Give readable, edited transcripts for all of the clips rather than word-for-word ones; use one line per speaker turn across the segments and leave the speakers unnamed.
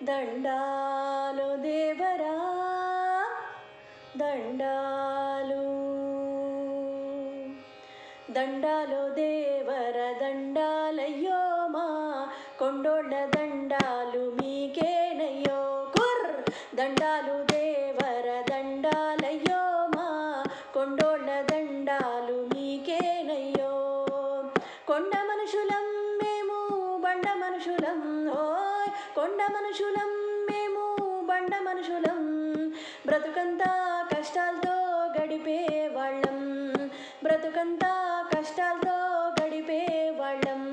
దండాలు దేవరా దండాలు దండాలు దేవర దండాలయ్యో మా కొండోళ్ళ దండాలు మీకేనయ్యో కుర్ దండాలు దేవర దండాలయ్యో మా కొండోళ్ళ దండాలు మీకేనయ్యో కొండ మనుషులం మేము బండ మనుషులం ఓయ్ కొండ మనుషులం మేము బండ మనుషులం బ్రతుకంతా కష్టాలతో గడిపే వాళ్ళం బ్రతుకంతా కష్టాలతో గడిపే వాళ్ళం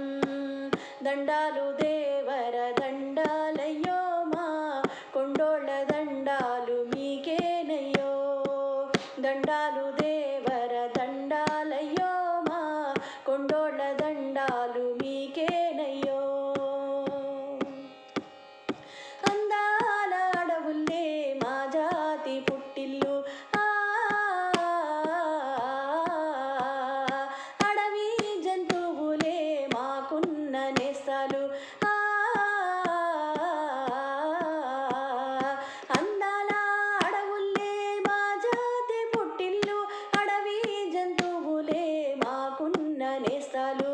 దండాలు దేవర దండాలయ్యో మా కొండోళ్ళ దండాలు మీకేనయ్యో దండాలు దేవర దండాలయ్యో మా కొండోళ్ళ దండాలు మీకేనయ్యో అందాల అడవుల్లే మా జాతి పుట్టిల్లు అడవి జంతువులే మాకున్న నేస్తాలు అందాల అడవుల్లే మా జాతి పుట్టిల్లు అడవి జంతువులే మాకున్న నేస్తాలు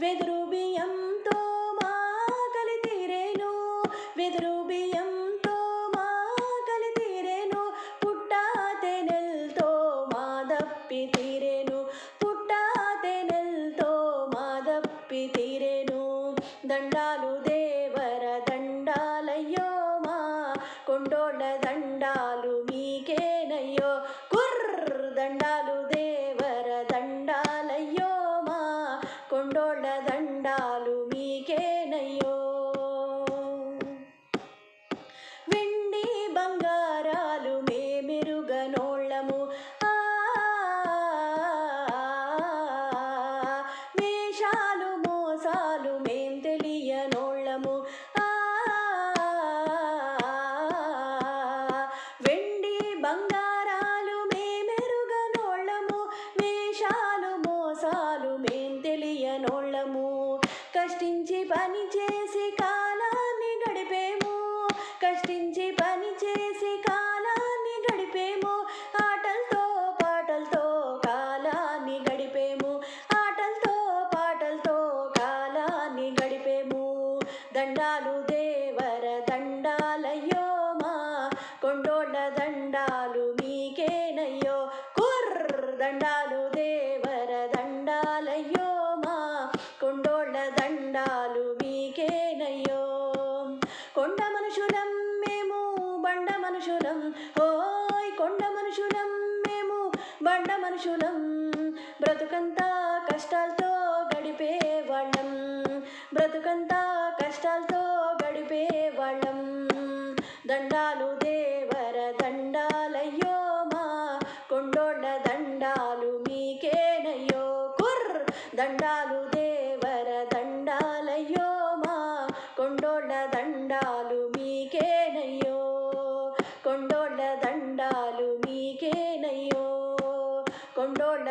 వెదురు బియ్యంతో మా కలి తీరేను వెదురు బియ్యంతో మా కలి తీరేను పుట్ట తేనెల్తో మా దప్పి తీరేను పుట్ట తేనెల్తో మా దప్పి తీరేను దండాలు దేవర దండాలయ్యో మా కొండోళ్ళ దండాలు మీకేనయ్యో కుర్ర దండాలు దేవర దండాలయ్యో మా కొండోళ్ళ దండాలు మీకేనయ్యో వెండి బంగారాలు మేమెరుగనోళ్ళము వేషాలు మోసాలు మేం తెలియనోళ్ళము వెండి బంగారాలు మేమెరుగనోళ్ళము వేషాలు మోసాలు మేం తెలియనోళ్ళము కష్టించి పని చేసి కాలాన్ని గడిపేము కష్టించి పని చేసి కాలాన్ని గడిపేము ఆటలతో పాటలతో కాలాన్ని గడిపేము ఆటలతో పాటలతో కాలాన్ని గడిపేము దండాలు దేవర దండాలయ్యో మా కొండోళ్ళ దండాలు మీకేనయ్యో కుర్ర దండాలు దేవర దండాలయ్యో మా కొండోళ్ళ దండాలు మీకేనయ్యో కొండ మనుషులం మేము బండ మనుషులం ఓయ్ కొండ మనుషులం మేము బండ మనుషులం బ్రతుకంతా కష్టాలతో గడిపే వాళ్ళం బ్రతుకంతా కష్టాలతో గడిపే వాళ్ళం దండాలు దేవర దండాలయ్యో మా కొండోళ్ళ దండాలు మీకేనయ్యో కుర్ర దండాలు దేవర దండాలయ్యో మా కొండోళ్ళ దండాలు మీకేనయ్యో కొండోళ్ళ దండాలు మీకేనయ్యో కొండోళ్ళ